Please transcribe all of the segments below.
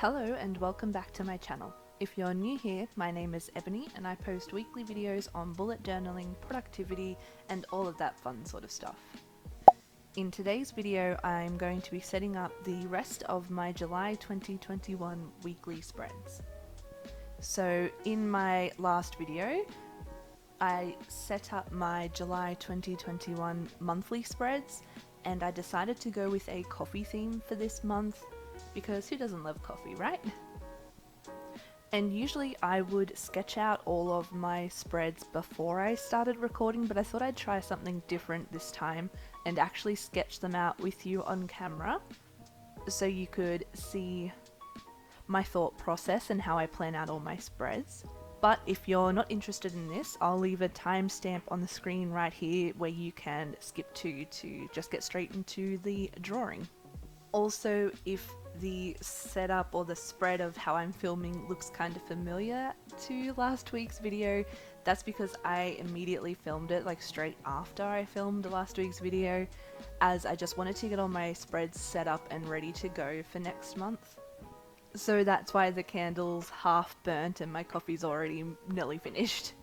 Hello and welcome back to my channel. If you're new here, my name is Ebony and I post weekly videos on bullet journaling, productivity, and all of that fun sort of stuff. In today's video, I'm going to be setting up the rest of my July 2021 weekly spreads. So in my last video, I set up my July 2021 monthly spreads and I decided to go with a coffee theme for this month because who doesn't love coffee, right? And usually I would sketch out all of my spreads before I started recording, but I thought I'd try something different this time and actually sketch them out with you on camera so you could see my thought process and how I plan out all my spreads. But if you're not interested in this, I'll leave a timestamp on the screen right here where you can skip to just get straight into the drawing. Also, if the setup or the spread of how I'm filming looks kind of familiar to last week's video, that's because I immediately filmed it like straight after I filmed last week's video, as I just wanted to get all my spreads set up and ready to go for next month. So that's why the candle's half burnt and my coffee's already nearly finished.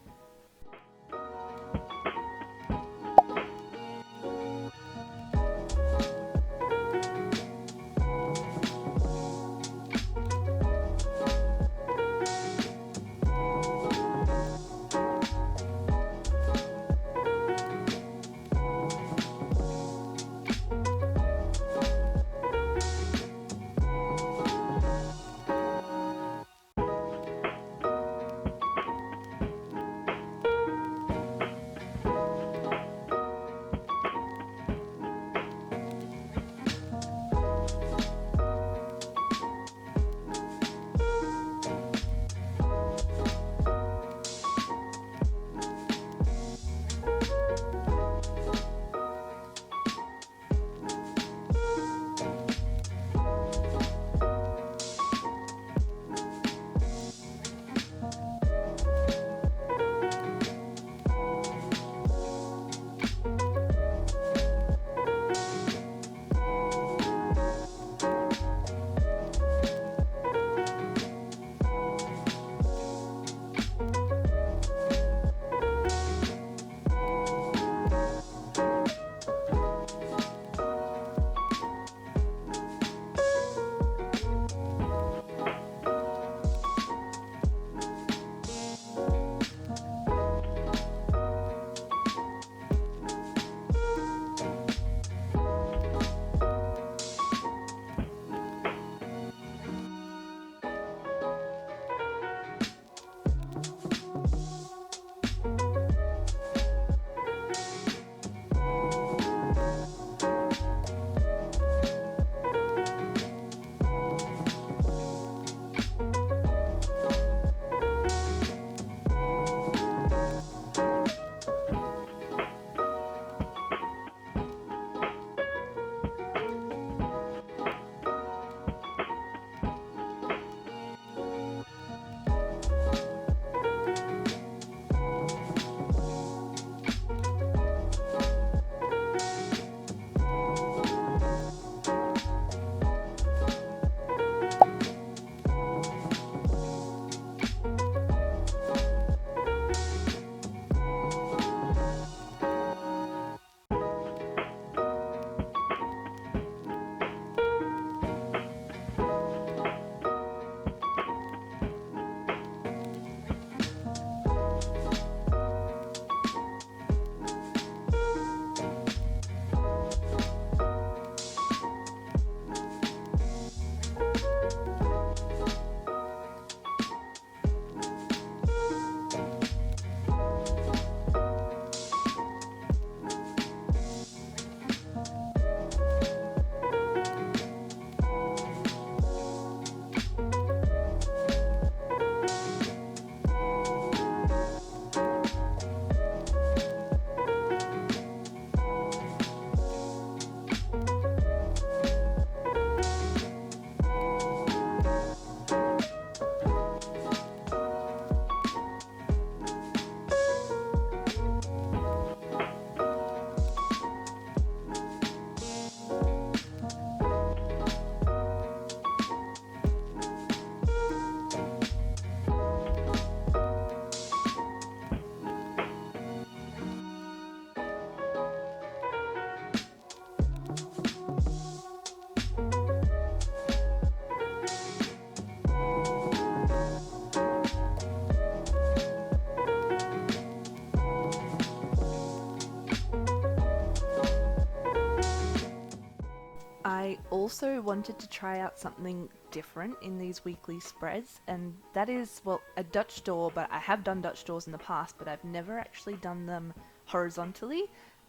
I also wanted to try out something different in these weekly spreads, and that is, well, a Dutch door, but I have done Dutch doors in the past, but I've never actually done them horizontally.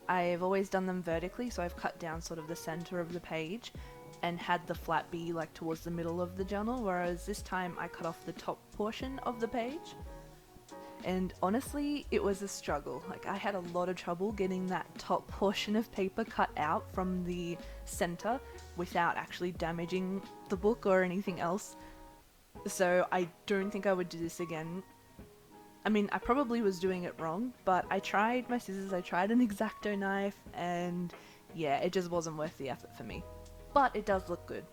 I've always done them vertically, so I've cut down sort of the center of the page and had the flat be like towards the middle of the journal, whereas this time I cut off the top portion of the page. And honestly, it was a struggle. Like, I had a lot of trouble getting that top portion of paper cut out from the center without actually damaging the book or anything else. So I don't think I would do this again. I mean, I probably was doing it wrong, but I tried my scissors, I tried an X-Acto knife, and yeah, it just wasn't worth the effort for me. But it does look good.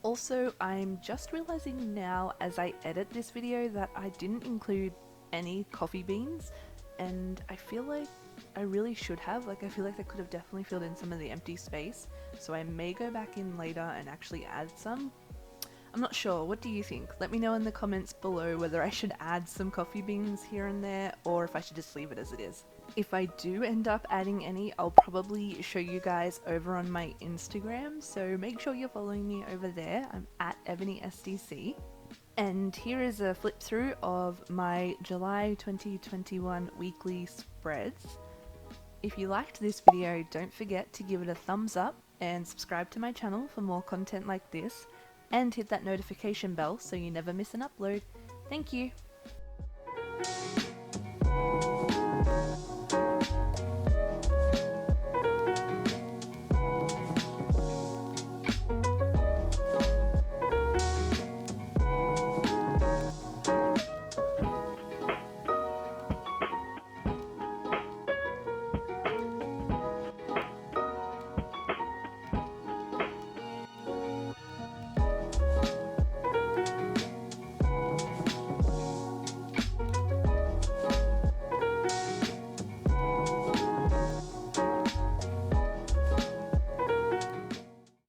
Also, I'm just realizing now as I edit this video that I didn't include any coffee beans, and I feel like I really should have. Like, I feel like I could have definitely filled in some of the empty space, so I may go back in later and actually add some. I'm not sure, what do you think? Let me know in the comments below whether I should add some coffee beans here and there, or if I should just leave it as it is. If I do end up adding any, I'll probably show you guys over on my Instagram, so make sure you're following me over there. I'm at EbonySDC. And here is a flip through of my July 2021 weekly spreads. If you liked this video, don't forget to give it a thumbs up and subscribe to my channel for more content like this, and hit that notification bell so you never miss an upload. Thank you!